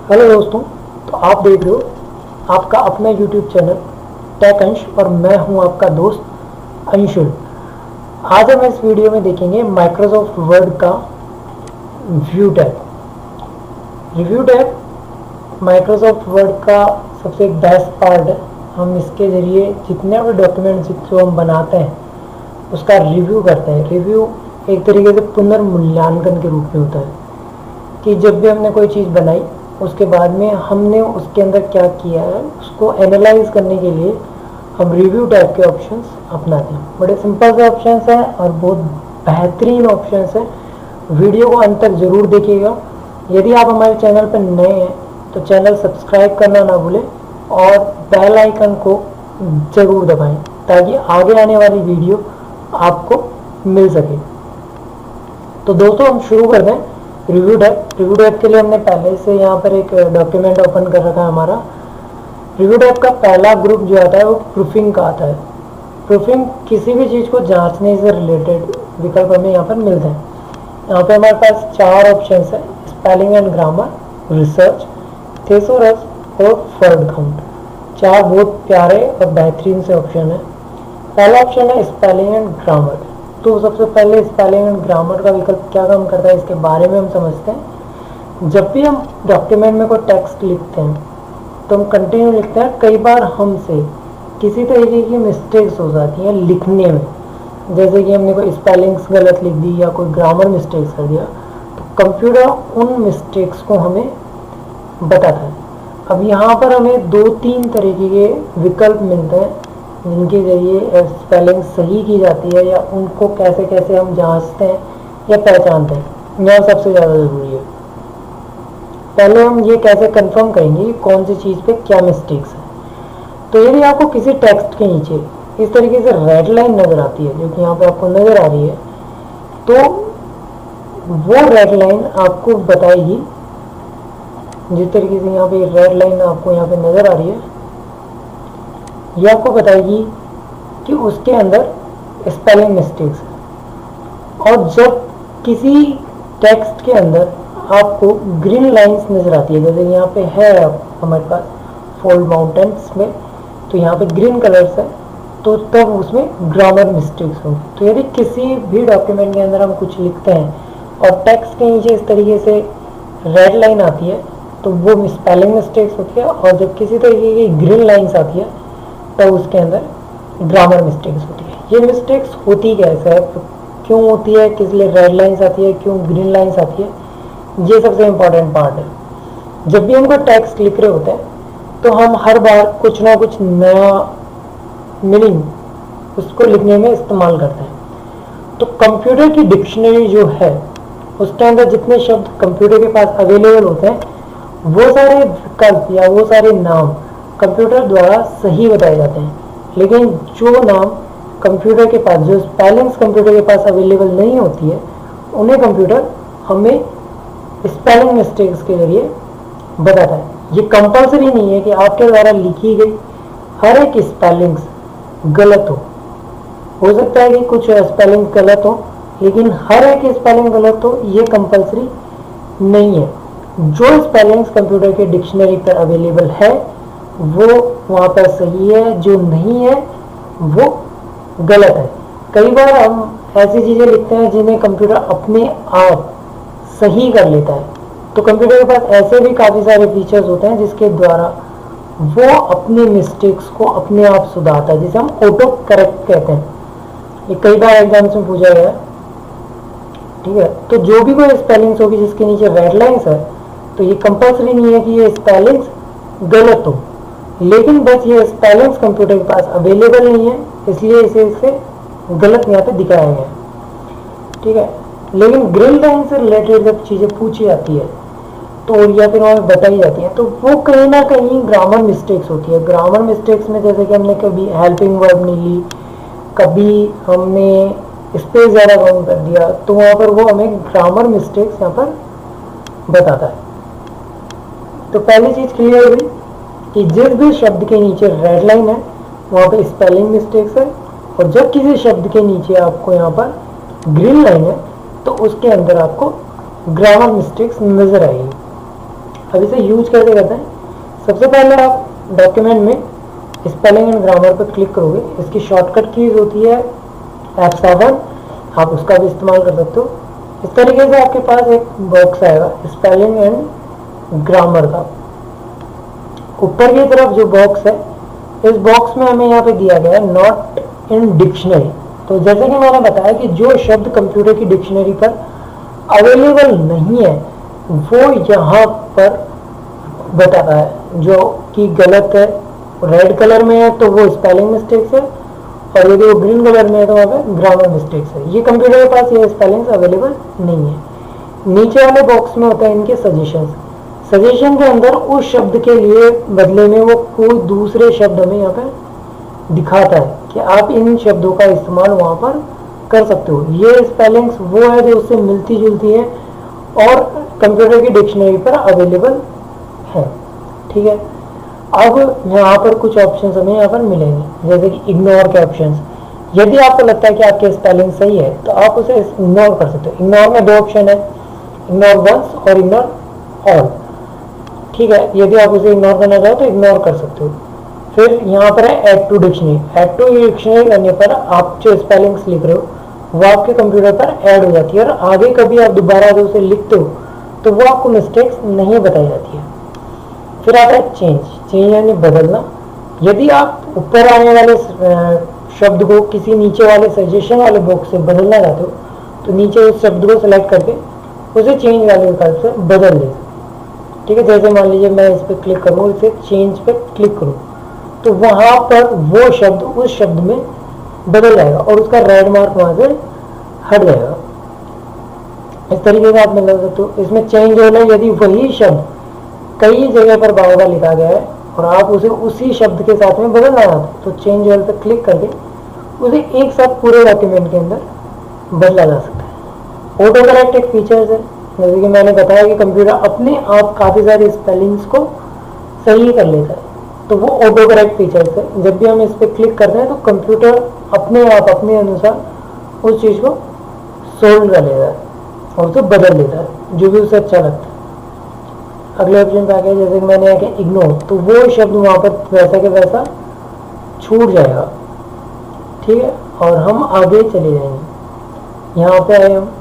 Hello दोस्तों, तो आप देख रहे हो आपका अपना यूट्यूब चैनल टेक अंश और मैं हूं आपका दोस्त अंशुल। आज हम इस वीडियो में देखेंगे माइक्रोसॉफ्ट वर्ड का view tab. Review tab Microsoft word का सबसे एक बेस्ट पार्ट है। हम इसके ज़रिए जितने भी डॉक्यूमेंट्स जो हम बनाते हैं उसका रिव्यू करते हैं। रिव्यू एक तरीके से पुनर्मूल्यांकन के रूप में होता है कि जब भी हमने कोई चीज़ बनाई उसके बाद में हमने उसके अंदर क्या किया है उसको एनालाइज करने के लिए हम रिव्यू टाइप के ऑप्शंस अपनाते हैं। बड़े सिंपल से ऑप्शंस हैं और बहुत बेहतरीन ऑप्शंस हैं। वीडियो को अंत तक ज़रूर देखिएगा। यदि आप हमारे चैनल पर नए हैं तो चैनल सब्सक्राइब करना ना भूलें और बेल आइकन को ज़रूर दबाएं ताकि आगे आने वाली वीडियो आपको मिल सके। तो दोस्तों हम शुरू कर दें रिव्यू टैब के लिए हमने पहले से यहाँ पर एक डॉक्यूमेंट ओपन कर रखा है हमारा। रिव्यू टैब का पहला ग्रुप जो आता है वो प्रूफिंग का आता है। प्रूफिंग किसी भी चीज़ को जांचने से रिलेटेड विकल्प हमें यहाँ पर मिलते हैं। यहाँ पे हमारे पास 4 ऑप्शन है: spelling and grammar, research, thesaurus और वर्ड काउंट। 4 बहुत प्यारे और बेहतरीन से ऑप्शन है। पहला ऑप्शन है स्पेलिंग एंड ग्रामर। तो सबसे पहले स्पेलिंग एंड ग्रामर का विकल्प क्या काम करता है इसके बारे में हम समझते हैं। जब भी हम डॉक्यूमेंट में कोई टेक्स्ट लिखते हैं तो हम कंटिन्यू लिखते हैं। कई बार हमसे किसी तरीके की मिस्टेक्स हो जाती हैं लिखने में, जैसे कि हमने कोई स्पेलिंग्स गलत लिख दी या कोई ग्रामर मिस्टेक्स कर दिया, तो कंप्यूटर उन मिस्टेक्स को हमें बताता है। अब यहाँ पर हमें 2-3 तरीके के विकल्प मिलते हैं जिनके ज़रिए स्पेलिंग सही की जाती है या उनको कैसे कैसे हम जांचते हैं या पहचानते हैं। यह सबसे ज़्यादा ज़रूरी है। पहले हम ये कैसे कंफर्म करेंगे कि कौन सी चीज़ पे क्या मिस्टेक्स है। तो यदि आपको किसी टेक्स्ट के नीचे इस तरीके से रेड लाइन नज़र आती है, जो कि यहाँ पे आपको नज़र आ रही है, तो वो रेड लाइन आपको बताएगी, जिस तरीके से यहाँ पे रेड लाइन आपको यहाँ पे नज़र आ रही है, यह आपको बताएगी कि उसके अंदर स्पेलिंग मिस्टेक्स है। और जब किसी टेक्स्ट के अंदर आपको ग्रीन लाइंस नज़र आती है, जैसे यहाँ पे है हमारे पास फोल्ड माउंटेन्स में, तो यहाँ पे ग्रीन कलर्स है, तो तब उसमें ग्रामर मिस्टेक्स होंगी। तो यदि किसी भी डॉक्यूमेंट के अंदर हम कुछ लिखते हैं और टेक्स्ट के नीचे इस तरीके से रेड लाइन आती है तो वो स्पेलिंग मिस्टेक्स होती है, और जब किसी तरीके की ग्रीन लाइन्स आती है तो उसके अंदर ग्रामर मिस्टेक्स होती है। ये मिस्टेक्स होती कैसे है, क्यों होती है, किस लिए रेड लाइन्स आती है, क्यों ग्रीन लाइन्स आती है, ये सबसे इम्पॉर्टेंट पार्ट है। जब भी हम कोई टेक्स्ट लिख रहे होते हैं तो हम हर बार कुछ ना कुछ नया मीनिंग उसको लिखने में इस्तेमाल करते हैं। तो कंप्यूटर की डिक्शनरी जो है उसके अंदर जितने शब्द कंप्यूटर के पास अवेलेबल होते हैं वो सारे विकल्प या वो सारे नाम कंप्यूटर द्वारा सही बताए जाते हैं। लेकिन जो नाम कंप्यूटर के पास, जो स्पेलिंग्स कंप्यूटर के पास अवेलेबल नहीं होती है, उन्हें कंप्यूटर हमें स्पेलिंग मिस्टेक्स के जरिए बताता है। ये कंपल्सरी नहीं है कि आपके द्वारा लिखी गई हर एक स्पेलिंग्स गलत हो सकता है कि कुछ स्पेलिंग गलत हो, लेकिन हर एक स्पेलिंग गलत हो ये कंपल्सरी नहीं है। जो स्पेलिंग्स कंप्यूटर के डिक्शनरी पर अवेलेबल है वो वहाँ पर सही है, जो नहीं है वो गलत है। कई बार हम ऐसी चीज़ें लिखते हैं जिन्हें कंप्यूटर अपने आप सही कर लेता है। तो कंप्यूटर के पास ऐसे भी काफ़ी सारे फीचर्स होते हैं जिसके द्वारा वो अपनी मिस्टेक्स को अपने आप सुधारता है, जिसे हम ऑटो करेक्ट कहते हैं। ये कई बार एग्जाम्स में पूछा गया है, ठीक है। तो जो भी कोई स्पेलिंग्स होगी जिसके नीचे रेड लाइन्स है तो ये कंपल्सरी नहीं है कि ये स्पेलिंग्स गलत हो, लेकिन बस ये स्पेलिंग्स कंप्यूटर के पास अवेलेबल नहीं है इसलिए इसे गलत यहाँ पे दिखाया गया है, ठीक है। लेकिन ग्रीन लाइन से रिलेटेड जब चीज़ें पूछी जाती है तो या फिर हमें बताई जाती है तो वो कहीं ना कहीं ग्रामर मिस्टेक्स होती है। ग्रामर मिस्टेक्स में जैसे कि हमने कभी हेल्पिंग वर्ब नहीं ली, कभी हमने स्पेस ज़्यादा काउंट कर दिया, तो वहाँ पर वो हमें ग्रामर मिस्टेक्स यहाँ पर बताता है। तो पहली चीज़ क्लियर हुई कि जिस भी शब्द के नीचे रेड लाइन है वहाँ पे स्पेलिंग मिस्टेक्स है, और जब किसी शब्द के नीचे आपको यहाँ पर ग्रीन लाइन है तो उसके अंदर आपको ग्रामर मिस्टेक्स नज़र आएगी। अब इसे यूज कैसे करते हैं? सबसे पहले आप डॉक्यूमेंट में स्पेलिंग एंड ग्रामर पर क्लिक करोगे। इसकी शॉर्टकट कीज होती है F7, आप उसका भी इस्तेमाल कर सकते हो। इस तरीके से आपके पास एक बॉक्स आएगा स्पेलिंग एंड ग्रामर का। ऊपर की तरफ जो बॉक्स है, इस बॉक्स में हमें यहाँ पे दिया गया है नॉट इन डिक्शनरी। तो जैसे कि मैंने बताया कि जो शब्द कंप्यूटर की डिक्शनरी पर अवेलेबल नहीं है वो यहाँ पर बताता है, जो कि गलत है। रेड कलर में है तो वो स्पेलिंग मिस्टेक्स है, और यदि वो ग्रीन कलर में है तो वहाँ पे ग्रामर मिस्टेक्स है। ये कंप्यूटर के पास ये स्पेलिंग्स अवेलेबल नहीं है। नीचे वाले बॉक्स में होता है इनके सजेशंस। सजेशन के अंदर उस शब्द के लिए बदले में वो कोई दूसरे शब्द हमें यहाँ पे दिखाता है कि आप इन शब्दों का इस्तेमाल वहाँ पर कर सकते हो। ये स्पेलिंग्स वो है जो उससे मिलती जुलती है और कंप्यूटर की डिक्शनरी पर अवेलेबल है। ठीक है, अब यहाँ पर कुछ ऑप्शंस हमें यहाँ पर मिलेंगे, जैसे कि इग्नोर के ऑप्शंस। यदि आपको लगता है कि आपकी स्पेलिंग सही है तो आप उसे इग्नोर कर सकते हो। इग्नोर में 2 ऑप्शन है, इग्नोर वंस और इग्नोर ऑल। ठीक है, यदि आप उसे इग्नोर करना चाहो तो इग्नोर कर सकते हो। फिर यहाँ पर है add to dictionary. Add to dictionary करने पर आप जो स्पेलिंग्स लिख रहे हो वो आपके कंप्यूटर पर ऐड हो जाती है, और आगे कभी आप दोबारा जो उसे लिखते हो तो वो आपको मिस्टेक्स नहीं बताई जाती है। फिर आता है चेंज। चेंज यानी बदलना। यदि आप ऊपर आने वाले शब्द को किसी नीचे वाले सजेशन वाले बॉक्स से बदलना चाहते हो तो नीचे उस शब्द को सेलेक्ट करके उसे चेंज वाले विकल्प से बदल दे। ठीक है, जैसे मान लीजिए मैं इस पर क्लिक करूँ, इसे चेंज पे क्लिक करूँ तो वहाँ पर वो शब्द उस शब्द में बदल जाएगा और उसका रेड मार्क वहाँ से हट जाएगा। इस तरीके से आप मिला सकते हो। इसमें चेंज होना, यदि वही शब्द कई जगह पर बार बार लिखा गया है और आप उसे उसी शब्द के साथ में बदलना चाहते हो तो चेंज वाले पर क्लिक करके उसे एक साथ पूरे डॉक्यूमेंट के अंदर बदला जा सकता है। ऑटो करेक्ट एक फीचर्स है, जैसे कि मैंने बताया कि कंप्यूटर अपने आप काफ़ी सारे स्पेलिंग्स को सही कर लेता है, तो वो ऑटो करेक्ट फीचर्स है। जब भी हम इस पर क्लिक करते हैं तो कंप्यूटर अपने आप अपने अनुसार उस चीज़ को सोल्व कर लेता है और उसे बदल देता है जो भी उसे अच्छा लगता है। अगले ऑप्शन पे आ गया, जैसे कि मैंने आया कि इग्नोर, तो वो शब्द वहाँ पर वैसा के वैसा छूट जाएगा। ठीक है, और हम आगे चले जाएंगे। यहाँ पे आए हम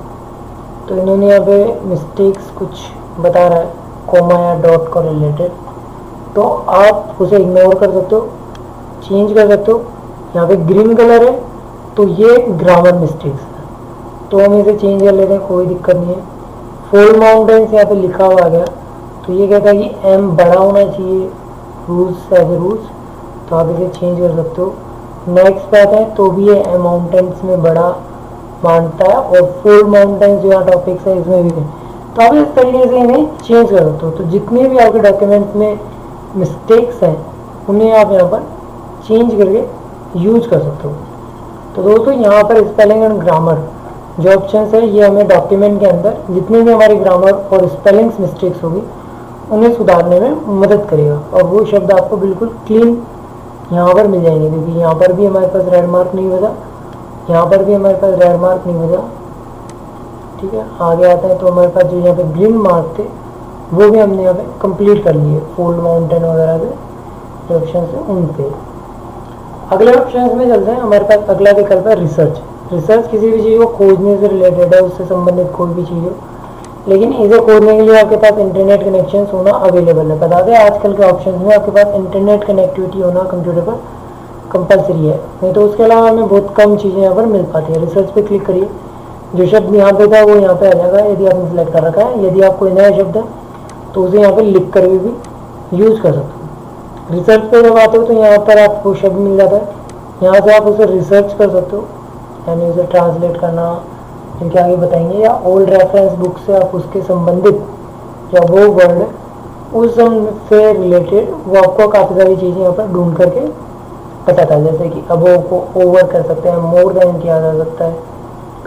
तो इन्होंने यहाँ पे मिस्टेक्स कुछ बता रहा है कोमा या डॉट को रिलेटेड, तो आप उसे इग्नोर कर सकते हो, चेंज कर सकते हो। यहाँ पे ग्रीन कलर है तो ये ग्रामर मिस्टेक्स है, तो हम इसे चेंज कर लेते हैं, कोई दिक्कत नहीं है। फोल्ड माउंटेन्स यहाँ पे लिखा हुआ आ गया तो ये कहता है कि एम बड़ा होना चाहिए, रूल्स एज ए रूल्स, तो आप इसे चेंज कर सकते हो। नेक्स्ट पे आते हैं तो भी ये एम माउंटेन्स में बड़ा मानता है, और फोल्ड माउंटेन्स जो यहाँ टॉपिक्स है इसमें भी है, तो आप इस तरीके से इन्हें चेंज कर सकते हो। तो जितने भी आपके डॉक्यूमेंट्स में मिस्टेक्स हैं उन्हें आप यहाँ पर चेंज करके यूज कर सकते हो। तो दोस्तों यहाँ पर स्पेलिंग एंड ग्रामर जो ऑप्शंस है ये हमें डॉक्यूमेंट के अंदर जितनी भी हमारी ग्रामर और स्पेलिंग्स मिस्टेक्स होगी उन्हें सुधारने में मदद करेगा, और वो शब्द आपको बिल्कुल क्लीन यहाँ पर मिल जाएंगे। क्योंकि यहाँ पर भी हमारे पास रेड मार्क नहीं बजा, यहाँ पर भी हमारे पास रेड मार्क नहीं बजा। ठीक है, आगे आते हैं तो हमारे पास जो यहाँ पे ग्रीन मार्क थे वो भी हमने यहाँ पे कंप्लीट कर लिए, फोल्ड माउंटेन वगैरह के जो ऑप्शन है उन पे। अगले ऑप्शन में चलते हैं। हमारे पास अगला विकल्प है रिसर्च। रिसर्च किसी भी चीज़ को खोजने से रिलेटेड है, उससे संबंधित कोई भी चीज़ हो, लेकिन इसे खोजने के लिए आपके पास इंटरनेट कनेक्शन होना अवेलेबल है। बता दें आजकल के ऑप्शन में आपके पास इंटरनेट कनेक्टिविटी होना कंप्यूटर पर कंपलसरी है, नहीं तो उसके अलावा हमें बहुत कम चीज़ें यहाँ पर मिल पाती है। रिसर्च पे क्लिक करिए, जो शब्द यहाँ पे था वो यहाँ पे आ जाएगा यदि आपने सिलेक्ट कर रखा है। यदि आप कोई नया शब्द है तो उसे यहाँ पे लिख कर भी यूज़ कर सकते हो। रिसर्च पे जब आते हो तो यहाँ पर आपको शब्द मिल जाता है, यहाँ से आप उसे रिसर्च कर सकते हो, यानी उसे ट्रांसलेट करना जिनके आगे बताएंगे, या ओल्ड रेफरेंस बुक से आप उसके संबंधित या वो वर्ड है उस से रिलेटेड वो आपको काफ़ी सारी चीज़ें यहाँ पर ढूंढ करके बताता है। जैसे कि अबोव को ओवर कर सकते हैं, मोर देन किया जा सकता है,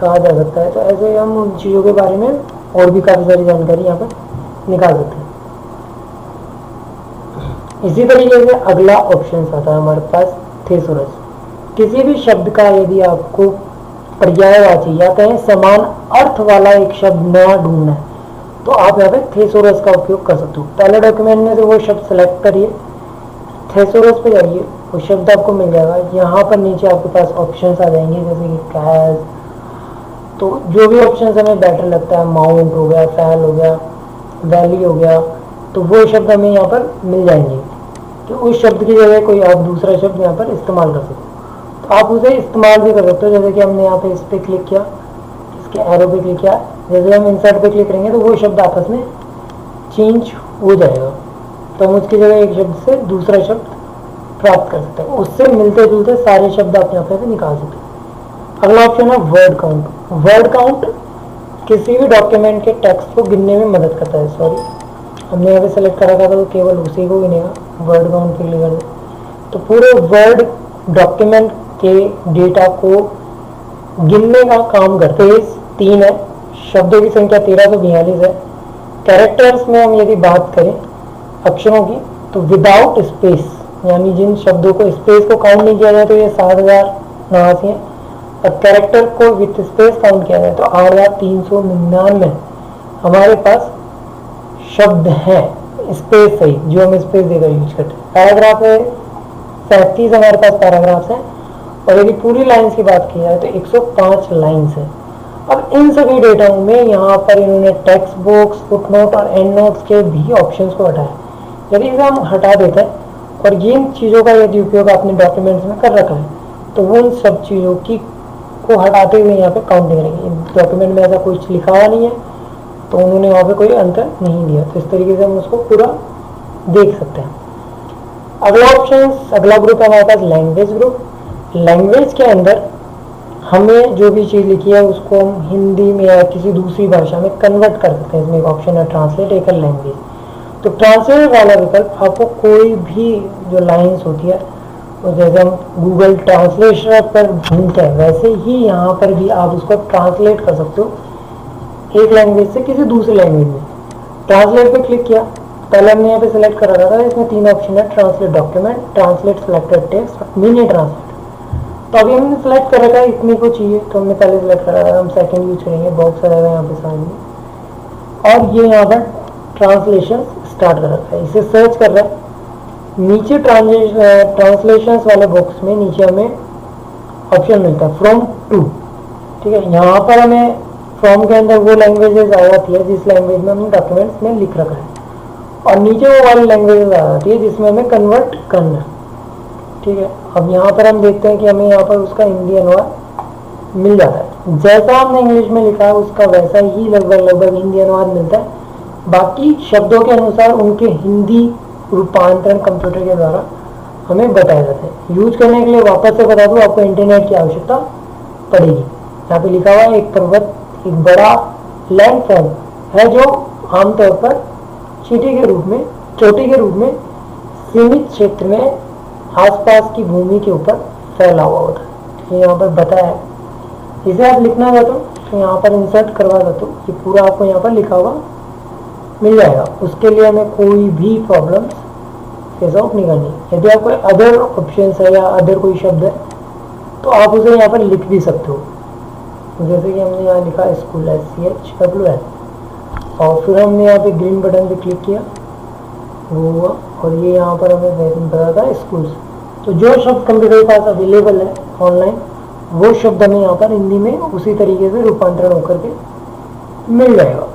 कहा जा सकता है, तो ऐसे हम उन चीज़ों के बारे में और भी काफ़ी सारी जानकारी यहाँ पर निकाल सकते हैं। इसी तरीके से अगला ऑप्शन आता है हमारे पास थेसोरस। किसी भी शब्द का यदि आपको पर्यायवाची या कहें समान अर्थ वाला एक शब्द नया ढूंढना है तो तो आप यहाँ पे थेसोरस का उपयोग कर सकते हो। पहले डॉक्यूमेंट में से वो शब्द सेलेक्ट करिए, थेसोरस पे जाइए, वो शब्द आपको मिल जाएगा। यहाँ पर नीचे आपके पास ऑप्शंस आ जाएंगे जैसे कि कैज, तो जो भी ऑप्शन हमें बेटर लगता है, माउंट हो गया, फैल हो गया, वैली हो गया, तो वो शब्द हमें यहाँ पर मिल जाएंगे कि उस शब्द की जगह कोई आप दूसरा शब्द यहाँ पर इस्तेमाल कर सकते हो। तो आप उसे इस्तेमाल भी कर सकते हो, जैसे कि हमने यहाँ पे इस पर क्लिक किया, इसके एरो पे क्लिक किया, जैसे हम इंसर्ट पे क्लिक करेंगे तो वो शब्द आपस में चेंज हो जाएगा, तो हम उसकी जगह एक शब्द से दूसरा शब्द प्राप्त कर सकते हैं। उससे मिलते जुलते सारे शब्द आप यहाँ पे निकाल सकते हैं। अगला ऑप्शन है वर्ड काउंट। वर्ड काउंट किसी भी डॉक्यूमेंट के टेक्स्ट को गिनने में मदद करता है। सॉरी, हमने यहाँ पे सेलेक्ट करा था तो केवल उसी को गिनेगा, वर्ड काउंट पे क्लिक कर दे तो पूरे वर्ड डॉक्यूमेंट के डेटा को गिनने का काम करते हैं। 3 है, शब्दों की संख्या 1342 है। कैरेक्टर्स में हम यदि बात करें अक्षरों की, तो विदाउट स्पेस, यानी जिन शब्दों को स्पेस को काउंट नहीं किया जाए तो ये 7089 है, और कैरेक्टर को विथ स्पेस काउंट किया जाए तो 8399 हमारे पास शब्द हैं स्पेस सहित, जो हम स्पेस देकर यूज करते हैं। पैराग्राफ है 37 हमारे पास पैराग्राफ्स हैं, और यदि पूरी लाइन्स की बात की जाए तो 105 लाइन्स है। अब इन सभी डेटाओं में यहाँ पर इन्होंने टेक्स्ट बॉक्स, फुटनोट और एंड नोट्स के भी ऑप्शंस को हटाया। यदि इसे हम हटा देते हैं और जिन चीज़ों का यदि उपयोग आपने डॉक्यूमेंट्स में कर रखा है तो वो उन सब चीज़ों की को हटाते हुए यहाँ पे काउंटिंग करेंगे। डॉक्यूमेंट में ऐसा कुछ लिखा हुआ नहीं है तो उन्होंने वहाँ पे कोई अंतर नहीं दिया, तो इस तरीके से हम उसको पूरा देख सकते हैं। अगला ग्रुप है हमारे पास लैंग्वेज ग्रुप। लैंग्वेज के अंदर हमें जो भी चीज़ लिखी है उसको हम हिंदी में या किसी दूसरी भाषा में कन्वर्ट कर सकते हैं। इसमें एक ऑप्शन है ट्रांसलेट एक लैंग्वेज। तो ट्रांसलेट वाला विकल्प आपको कोई भी जो लाइन्स होती है, और जैसे हम गूगल ट्रांसलेशन पर ढूंढते हैं वैसे ही यहाँ पर भी आप उसको ट्रांसलेट कर सकते हो एक लैंग्वेज से किसी दूसरी लैंग्वेज में। ट्रांसलेट पे क्लिक किया, पहले हमने यहाँ पे सिलेक्ट करा था, इसमें 3 ऑप्शन है, translate document, translate selected text, mini translate. तो अभी हमने सेलेक्ट कर रखा है इतने को चाहिए तो हमने पहले सेलेक्ट करा था, हम सेकंड यूज करेंगे, बॉक्स आएगा यहाँ पे सामने, और ये यहाँ पर ट्रांसलेशन स्टार्ट कर रखा है, इसे सर्च कर रहा है। नीचे ट्रांसलेशंस वाले बॉक्स में नीचे हमें ऑप्शन मिलता है फ्रॉम टू, ठीक है। यहाँ पर हमें फ्रॉम के अंदर वो लैंग्वेजेस आ जाती है जिस लैंग्वेज में हमने डॉक्यूमेंट्स में लिख रखा है, और नीचे वो वाली लैंग्वेजेस आ जाती है जिसमें हमें कन्वर्ट करना है, ठीक है। अब यहाँ पर हम देखते हैं कि हमें यहाँ पर उसका हिंदी अनुवाद मिल जाता है। जैसा हमने इंग्लिश में लिखा है उसका वैसा ही लगभग हिंदी अनुवाद मिलता है। बाकी शब्दों के अनुसार उनके हिंदी रूपांतरण कंप्यूटर के द्वारा हमें बताए जाते हैं। यूज करने के लिए वापस से बता दूं, आपको इंटरनेट की आवश्यकता पड़ेगी। यहाँ पे लिखा हुआ है एक पर्वत, एक बड़ा लैंड फॉर्म है जो आमतौर पर चोटी के रूप में सीमित क्षेत्र में आसपास की भूमि के ऊपर फैला हुआ होता है। ये यहाँ पर बताया है, इसे आप लिखना चाहते हो तो यहाँ पर इंसर्ट करवा देते हो, ये पूरा आपको यहाँ पर लिखा हुआ मिल जाएगा। उसके लिए हमें कोई भी प्रॉब्लम फेस आउट नहीं करनी। यदि आप कोई अदर ऑप्शन है या अदर कोई शब्द है तो आप उसे यहाँ पर लिख भी सकते हो। जैसे कि हमने यहाँ लिखा स्कूल, SCHWL, और फिर हमने यहाँ पे ग्रीन बटन पे क्लिक किया, वो हुआ, और ये यहाँ पर हमें बता था स्कूल्स। तो जो शब्द कंप्यूटर के पास अवेलेबल है ऑनलाइन वो शब्द हमें यहाँ पर हिंदी में उसी तरीके से रूपांतरण होकर के मिल जाएगा।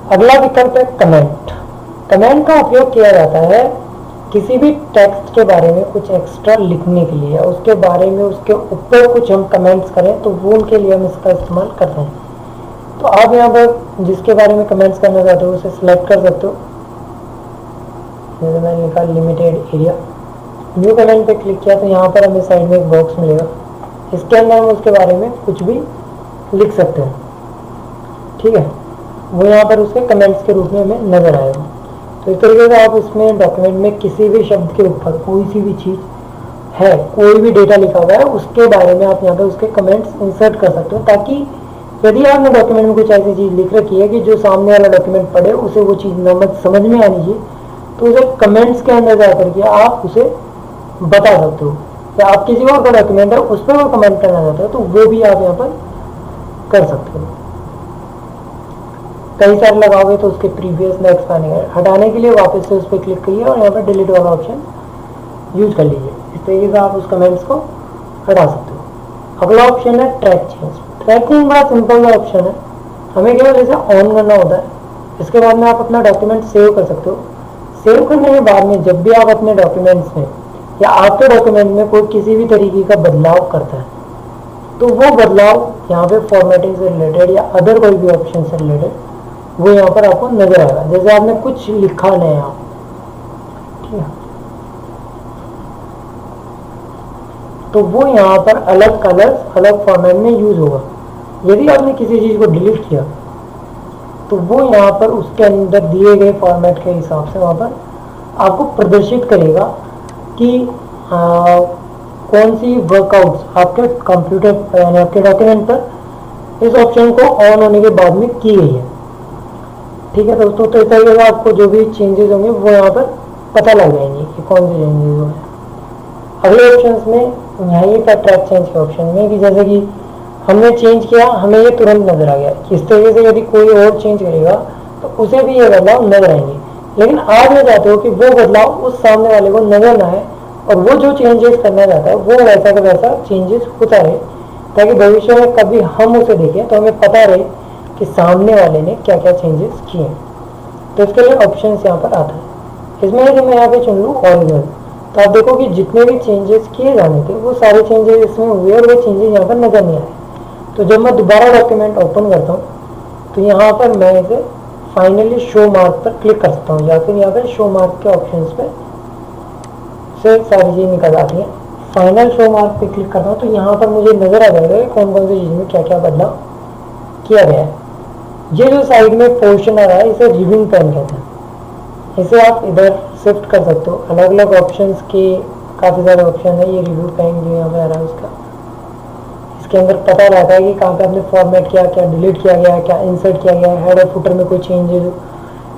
अगला विकल्प है कमेंट। कमेंट का उपयोग किया जाता है किसी भी टेक्स्ट के बारे में कुछ एक्स्ट्रा लिखने के लिए, उसके बारे में उसके ऊपर कुछ हम कमेंट्स करें तो वो उनके लिए हम इसका इस्तेमाल करते हैं। तो आप यहाँ पर जिसके बारे में कमेंट्स करना चाहते हो उसे सिलेक्ट कर सकते हो। जैसे मैंने लिखा लिमिटेड एरिया, न्यू कमेंट पे क्लिक किया तो यहाँ पर हमें साइड में एक बॉक्स मिलेगा, इसके अंदर हम उसके बारे में कुछ भी लिख सकते हैं, ठीक है। वो यहाँ पर उसके कमेंट्स के रूप में हमें नजर आएगा। तो इस तरीके से आप इसमें डॉक्यूमेंट में किसी भी शब्द के ऊपर कोई सी भी चीज़ है, कोई भी डेटा लिखा हुआ है उसके बारे में आप यहाँ पर उसके कमेंट्स इंसर्ट कर सकते हो, ताकि यदि आपने डॉक्यूमेंट में कुछ ऐसी चीज़ लिख रखी है कि जो सामने वाला डॉक्यूमेंट पढ़े उसे वो चीज़ समझ में आनी चाहिए, तो उसे कमेंट्स के अंदर जा करके आप उसे बता सकते हो। या आप किसी और का डॉक्यूमेंट है उस पर वो कमेंट करना चाहते हो तो वो भी आप यहाँ पर कर सकते हो। कई सारे लगाओगे तो उसके प्रीवियस नेक्स्ट आएंगे। हटाने के लिए वापस से उस पर क्लिक करिए और यहाँ पर डिलीट वाला ऑप्शन यूज कर लीजिए। इस तरीके से आप उस कमेंट्स को हटा सकते हो। अगला ऑप्शन है ट्रैक चेंज। ट्रैक चेंज बड़ा सिंपल सा ऑप्शन है, हमें केवल इसे ऑन करना होता है। इसके बाद में आप अपना डॉक्यूमेंट सेव कर सकते हो। सेव करने के बाद में जब भी आप अपने डॉक्यूमेंट्स में या आपके डॉक्यूमेंट में कोई किसी भी तरीके का बदलाव करता है तो वो बदलाव यहाँ पे फॉर्मेटिंग से रिलेटेड या अदर कोई भी ऑप्शन से रिलेटेड वो यहाँ पर आपको नजर आएगा। जैसे आपने कुछ लिखा नया, ठीक है, तो वो यहाँ पर अलग कलर्स अलग फॉर्मेट में यूज होगा। यदि आपने किसी चीज को डिलीट किया तो वो यहाँ पर उसके अंदर दिए गए फॉर्मेट के हिसाब से वहाँ पर आपको प्रदर्शित करेगा कि कौन सी वर्कआउट्स आपके कंप्यूटर यानी आपके डॉक्यूमेंट पर इस ऑप्शन को ऑन होने के बाद में की गई है। ठीक है दोस्तों, तो इस तरीके से आपको जो भी चेंजेस होंगे वो यहाँ पर पता लग जाएंगे कि कौन से चेंजेस हुए। अगले ऑप्शन में यहीं पर ट्रैक चेंज के ऑप्शन में कि जैसे कि हमने चेंज किया, हमें ये तुरंत नजर आ गया। इस तरीके से यदि कोई और चेंज करेगा तो उसे भी ये बदलाव नजर आएंगे। लेकिन आप ये चाहते हो कि वो बदलाव उस सामने वाले को नजर ना आए और वो जो चेंजेस करना चाहता है वो वैसा का वैसा चेंजेस होता रहे, ताकि भविष्य में कभी हम उसे देखें तो हमें पता रहे कि सामने वाले ने क्या क्या चेंजेस किए। तो इसके लिए ऑप्शन यहाँ पर आता है। इसमें यदि मैं यहाँ पे चुन लूँ ओरिजिनल, तो आप देखो कि जितने भी चेंजेस किए जाने थे वो सारे चेंजेस इसमें हुए और वो चेंजेस यहाँ पर नजर नहीं आए। तो जब मैं दोबारा डॉक्यूमेंट ओपन करता हूँ तो यहाँ पर मैं इसे फाइनली शो मार्क पर क्लिक कर सकता हूँ या फिर यहाँ पर शो मार्क के ऑप्शंस पे से सारी चीज़ निकल आती है। फाइनल शो मार्क पे क्लिक करता हूँ तो यहाँ पर मुझे नजर आ जाएगा कौन कौन सी चीज़ में क्या क्या बदलाव किया गया है। ये जो साइड में पोर्शन आ रहा है इसे रिव्यू पेन कहते हैं। इसे आप इधर शिफ्ट कर सकते हो। अलग अलग ऑप्शंस के काफ़ी सारे ऑप्शन है। ये रिव्यू पेन जो यहाँ पे आ रहा है उसका, इसके अंदर पता रहता है कि कहाँ पे आपने फॉर्मेट किया, क्या डिलीट किया गया, क्या इंसर्ट किया गया, हेड और फुटर में कोई चेंजेस,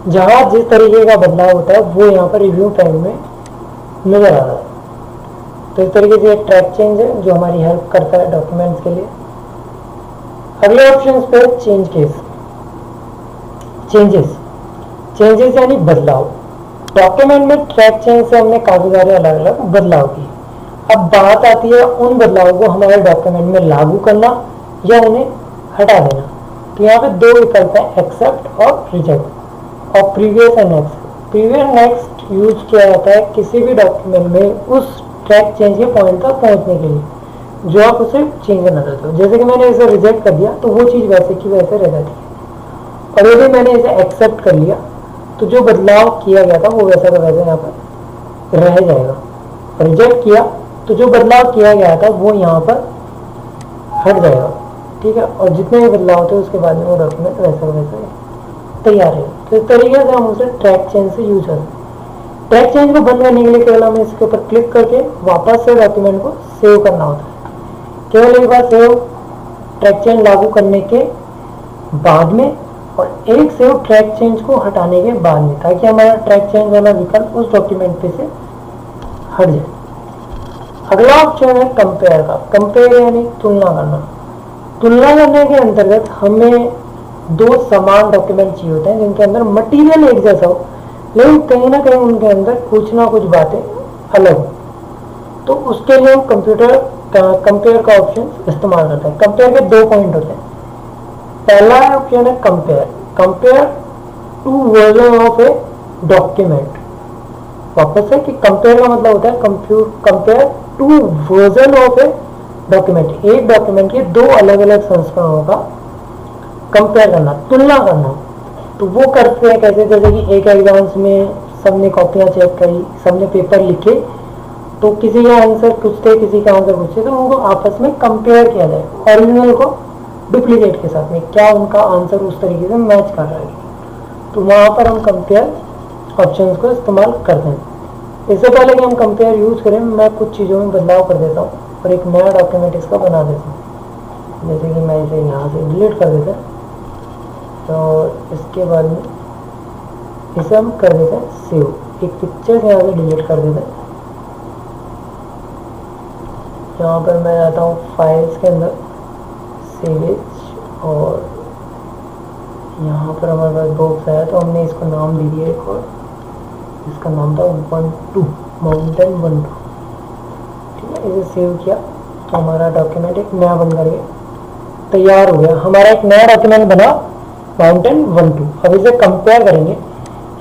जहाँ जिस तरीके का बदलाव होता है वो यहाँ पर रिव्यू पेन में नजर आ रहा है। तो इस तरीके से एक ट्रैक चेंज है जो हमारी हेल्प करता है डॉक्यूमेंट्स के लिए। अगले ऑप्शन पे चेंज केस, चेंजेस यानी बदलाव। डॉक्यूमेंट में ट्रैक चेंज से हमने काफी सारे अलग अलग बदलाव किए। अब बात आती है उन बदलावों को हमारे डॉक्यूमेंट में लागू करना या उन्हें हटा देना। तो यहाँ पे दो विकल्प है, एक्सेप्ट और रिजेक्ट और previous and next. Previous next use किया जाता है किसी भी डॉक्यूमेंट में उस ट्रैक चेंज के पॉइंट तक पहुंचने के लिए जो आप उसे चेंज करना चाहते हो। जैसे कि मैंने इसे रिजेक्ट कर दिया तो वो चीज़ वैसे की वैसे रह जाती है, और यदि मैंने इसे एक्सेप्ट कर लिया तो जो बदलाव किया गया था वो वैसा का वैसा यहाँ पर रह जाएगा। रिजेक्ट किया तो जो बदलाव किया गया था वो यहाँ पर हट जाएगा। ठीक है, और जितने भी बदलाव थे उसके बाद में वो डॉक्यूमेंट वैसा का वैसा तैयार है। तो इस तरीके से हम उसे ट्रैक चेंज से यूज करते हैं। ट्रैक चेंज को बंद करने के लिए केवल हमें इसके ऊपर क्लिक करके वापस से डॉक्यूमेंट को सेव करना होता है। केवल एक बार सेव ट्रैक चेंज लागू करने के बाद में और एक सेव ट्रैक चेंज को हटाने के बाद में, ताकि हमारा ट्रैक चेंज वाला विकल्प उस डॉक्यूमेंट पे से हट जाए। अगला ऑप्शन है कंपेयर का। कंपेयर यानी तुलना करना। तुलना करने के अंतर्गत हमें दो समान डॉक्यूमेंट चाहिए होते हैं जिनके अंदर मटेरियल एक जैसा हो, लेकिन कहीं ना कहीं उनके अंदर कुछ ना कुछ बातें अलग हो। तो उसके लिए हम कंपेयर का ऑप्शन इस्तेमाल करते हैं। कंपेयर के दो पॉइंट होते हैं। पहला ऑप्शन है compare to version of a document. वापस है कि कंपेयर का मतलब होता है compare to version of a document. एक डॉक्यूमेंट के दो अलग अलग संस्करणों का कंपेयर करना, तुलना करना। तो वो करते हैं कैसे, जैसे कि एक एग्जाम्स में सबने कॉपियां चेक करी, सबने पेपर लिखे, तो किसी का आंसर कुछ थे, किसी का आंसर कुछ थे, तो उनको आपस में कंपेयर किया जाए ओरिजिनल को डुप्लीकेट के साथ में, क्या उनका आंसर उस तरीके से मैच कर रहा है। तो वहाँ पर हम कंपेयर ऑप्शंस को इस्तेमाल करते हैं। इससे पहले कि हम कंपेयर यूज करें, मैं कुछ चीज़ों में बदलाव कर देता हूँ और एक नया डॉक्यूमेंट इसका बना देता हूँ। जैसे कि मैं इसे यहाँ से डिलीट कर देता हूँ, तो इसके बाद में इसे हम कर देते हैं सेव। एक पिक्चर यहाँ से डिलीट कर देते हैं। यहाँ पर मैं आता हूँ फाइल्स के अंदर, सेव एज, और यहाँ पर हमारे पास बॉक्स आया तो हमने इसको नाम दे दिया एक और, इसका नाम था 12 माउंटेन 12। ठीक है, इसे सेव किया तो हमारा डॉक्यूमेंट एक नया बन करके तैयार हो गया। हमारा एक नया डॉक्यूमेंट बना माउंटेन 12। अब इसे कंपेयर करेंगे।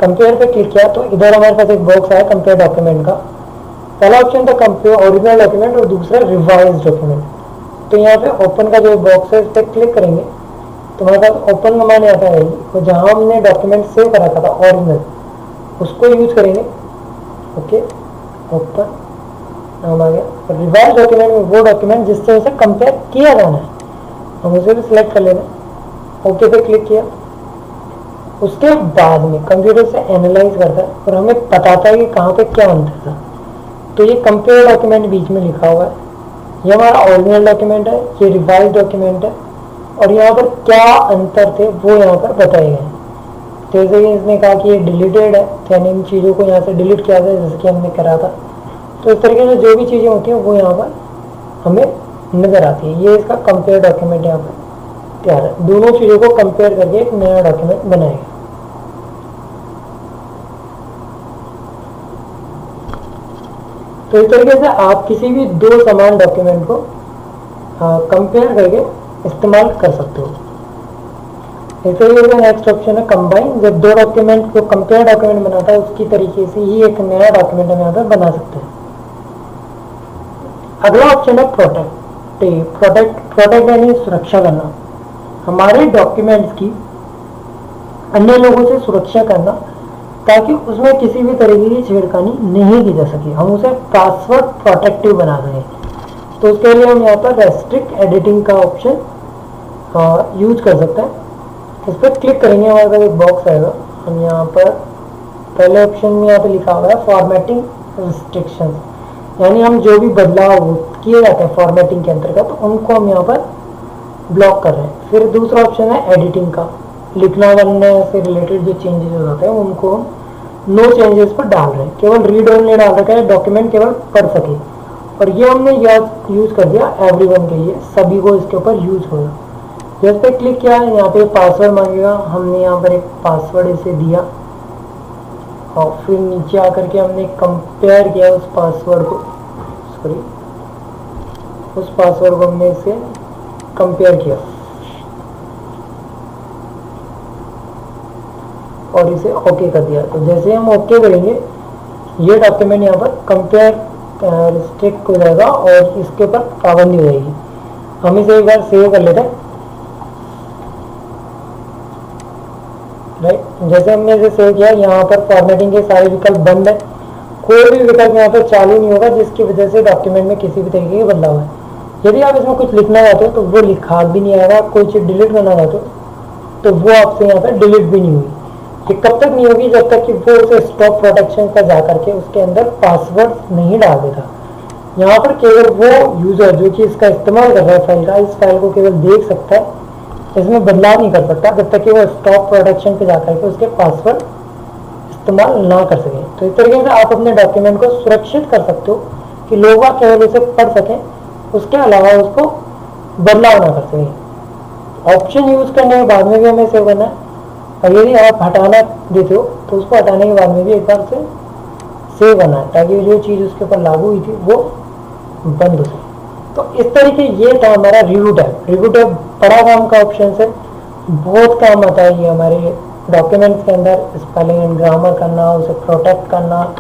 कंपेयर पे क्लिक किया तो इधर हमारे पास एक बॉक्स आया कंपेयर डॉक्यूमेंट का। पहला ऑप्शन था कंपेयर ओरिजिनल डॉक्यूमेंट और दूसरा रिवाइज डॉक्यूमेंट। तो यहाँ पे ओपन का जो बॉक्स है इस पर क्लिक करेंगे तो हमारे पास ओपन कमांड यहाँ पे आएगी और जहाँ हमने डॉक्यूमेंट सेव करा था ओरिजिनल उसको यूज करेंगे। ओके, ओपन नाम आ गया। रिवाइज डॉक्यूमेंट में वो डॉक्यूमेंट जिससे उसे कंपेयर किया जाना है, हम उसे भी सिलेक्ट कर लेना। ओके पे क्लिक किया। उसके बाद में कंप्यूटर से एनालाइज करता है और हमें बताता है कि कहाँ पे क्या अंतर था। तो ये कंपेयर डॉक्यूमेंट बीच में लिखा हुआ है, ये हमारा ओरिजिनल डॉक्यूमेंट है, ये रिवाइज डॉक्यूमेंट है और यहाँ पर क्या अंतर थे वो यहाँ पर बताए गए हैं। जैसे कि इसने कहा कि ये डिलीटेड है, यानी इन चीज़ों को यहाँ से डिलीट किया जाए जैसे कि हमने करा था। तो इस तरीके से जो भी चीज़ें होती हैं वो यहाँ पर हमें नज़र आती है। ये इसका कंपेयर डॉक्यूमेंट यहाँ पर तैयार है। दोनों चीज़ों को कंपेयर करके एक नया डॉक्यूमेंट बनाएगा। तो इस तरीके से आप किसी भी दो समान डॉक्यूमेंट को कंपेयर करके इस्तेमाल कर सकते हो। इस तरीके से नेक्स्ट ऑप्शन है कंबाइन। जब दो डॉक्यूमेंट को कंपेयर डॉक्यूमेंट बनाता है उसकी तरीके से ही एक नया डॉक्यूमेंट हम यहाँ पर बना सकते हैं। अगला ऑप्शन है प्रोटेक्ट यानी सुरक्षा करना। हमारे डॉक्यूमेंट्स की अन्य लोगों से सुरक्षा करना ताकि उसमें किसी भी तरीके की छेड़खानी नहीं की जा सके, हम उसे पासवर्ड प्रोटेक्टिव बना दें। तो उसके लिए हम यहाँ पर रेस्ट्रिक्ट एडिटिंग का ऑप्शन यूज कर सकते हैं। इस पर क्लिक करेंगे, हमारे पास एक बॉक्स आएगा। हम यहाँ पर पहले ऑप्शन में यहाँ पे लिखा हुआ है फॉर्मेटिंग रिस्ट्रिक्शंस, यानी हम जो भी बदलाव किए जाते हैं फॉर्मेटिंग के अंतर्गत उनको हम यहाँ पर ब्लॉक कर रहे हैं। फिर दूसरा ऑप्शन है एडिटिंग का, लिखना बनने से रिलेटेड जो चेंजेस हो जाते हैं उनको हम नो चेंजेस पर डाल रहे हैं, केवल रीड ओनली डाल रखा है, डॉक्यूमेंट केवल पढ़ सके। और ये हमने यूज कर दिया एवरीवन के लिए, सभी को इसके ऊपर यूज होगा। जिस पे क्लिक किया है यहाँ पे पासवर्ड मांगेगा, हमने यहाँ पर एक पासवर्ड इसे दिया और फिर नीचे आकर के हमने कंपेयर किया उस पासवर्ड को, उस पासवर्ड को हमने इसे कंपेयर किया और इसे ओके कर दिया। तो जैसे हम ओके करेंगे ये डॉक्यूमेंट यहाँ पर कंपेयर रिस्ट्रिक्ट हो जाएगा और इसके ऊपर पाबंदी हो जाएगी। हम इसे एक बार सेव कर लेते हैं। राइट, जैसे हमने इसे सेव किया, यहाँ पर फॉर्मेटिंग के सारे विकल्प बंद है, कोई भी विकल्प यहाँ पर चालू नहीं होगा जिसकी वजह से डॉक्यूमेंट में किसी भी तरीके का बदलाव है। यदि आप इसमें कुछ लिखना चाहते हो तो वो लिखा भी नहीं आएगा, कोई चीज़ डिलीट करना चाहते हो तो वो आपसे यहाँ पर डिलीट भी नहीं हुई। ये कब तक नहीं होगी? जब तक कि वो उसे स्टॉप प्रोटेक्शन पर जा करके उसके अंदर पासवर्ड नहीं डाल देता। यहाँ पर केवल वो यूजर जो कि इसका इस्तेमाल कर रहा है फाइल का, इस फाइल को केवल देख सकता है, इसमें बदलाव नहीं कर सकता जब तक कि वो स्टॉप प्रोटेक्शन पे जाकर के उसके पासवर्ड इस्तेमाल ना कर सके। तो इस तरीके से आप अपने डॉक्यूमेंट को सुरक्षित कर सकते हो कि लोग केवल उसे पढ़ सकें, उसके अलावा उसको बदलाव ना कर सकें। ऑप्शन यूज करने के बाद में भी हमें सेव करना है और यदि आप हटाना देते हो तो उसको हटाने के बाद में भी एक बार से सेव करना है ताकि जो चीज़ उसके ऊपर लागू हुई थी वो बंद हो सके। तो इस तरीके ये था हमारा रिव्यू टैब। रिव्यू टैब बड़ा काम का ऑप्शन है, बहुत काम आता है ये हमारे डॉक्यूमेंट्स के अंदर स्पेलिंग एंड ग्रामर करना, उसे प्रोटेक्ट करना,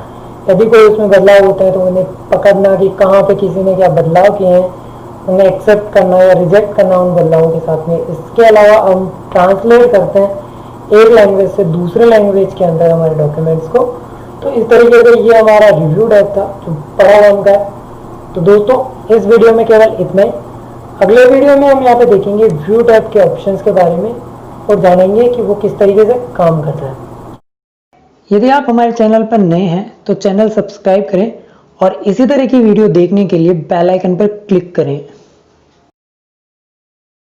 यदि कोई उसमें बदलाव होते हैं तो उन्हें पकड़ना कि कहाँ पे किसी ने क्या बदलाव किए हैं, उन्हें एक्सेप्ट करना या रिजेक्ट करना उन बदलावों के साथ में। इसके अलावा हम ट्रांसलेट करते हैं एक लैंग्वेज से दूसरे लैंग्वेज के अंदर हमारे डॉक्यूमेंट्स को। तो इस तरीके से ये हमारा रिव्यू टैब था जो बड़ा काम का है। तो दोस्तों इस वीडियो में केवल इतना ही। अगले वीडियो में हम यहाँ पे देखेंगे व्यू टैब के ऑप्शंस के बारे में और जानेंगे कि वो किस तरीके से काम करता है। यदि आप हमारे चैनल पर नए हैं तो चैनल सब्सक्राइब करें और इसी तरह की वीडियो देखने के लिए बेल आइकन पर क्लिक करें।